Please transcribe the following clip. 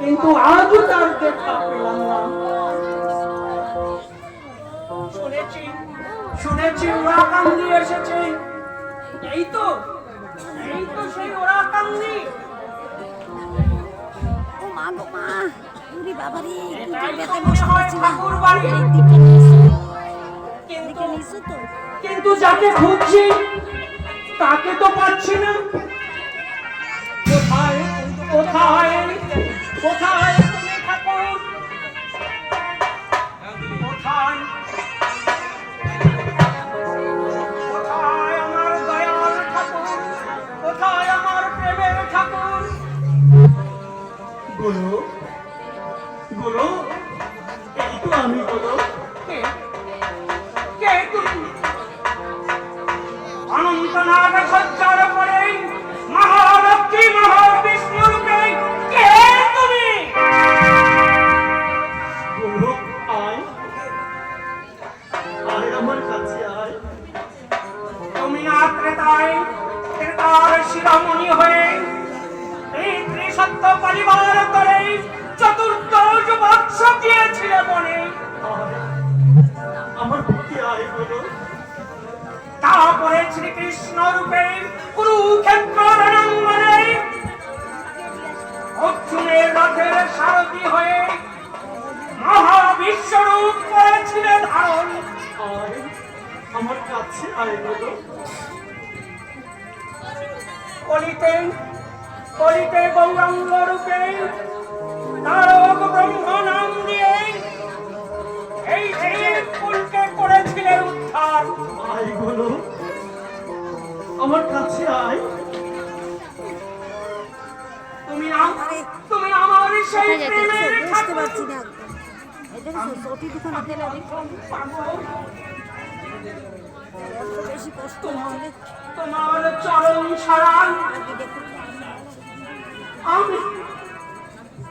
কিন্তু আজও তার দেখা পেলাম না। শুনেছি শুনেছি ওরাকান্দি এসেছে। এই তো সেই ওরাকান্দি। ও মা গো মা, উরি বাবারে, এটাই তো পেতে মনে বসে হয় আছি না। ঠাকুর বাড়ি। এই দিকে নিছো, কিন্তু দিকে নিছো তো। কিন্তু যাকে খুঁজছি তাকে তো পাচ্ছি না। কোথায় কোথায় কোথায় তুমি ঠাকুর? কোথায় কোথায় আমার দয়াল ঠাকুর? কোথায় আমার প্রেমের ঠাকুর? গুরু গুরু, এই তো আমি। গুরু, কে কে তুমি? অনন্তনাথ সজ্জার পরে মহালক্ষ্মী মহাবিষ্ণু রূপে কে তুমি? গুরু, আয় আয় আমার কাছে আয়। তুমি না ত্রেতার শিরোমণি হয়ে এই ত্রিসত্য পরিবার করে চতুর্দশ বৎস গিয়েছিলে মনে। আমার প্রতি আয় গুরু। তারপরে শ্রীকৃষ্ণ রূপে কুরুক্ষেত্র রণাঙ্গনে অর্জুনের রথের সারথি হয়ে মহাবিশ্বরূপ করেছিলে ধারণ। আমার কাছে আয় গুরু। কলিতে কলিতে গৌরাঙ্গ রূপে তারক ব্রহ্ম নাম দিয়ে এই কুলকে করেছিলে উদ্ধার। আয় গুরু, আমার কাছে আয়। তুমি আমার সেই প্রেমের বুঝতে পারছি না। এই দেখো সটি দুখানা তেলে বেশি কষ্ট হচ্ছে। তোমার চরণ ছাড়া আগে দেখো আমি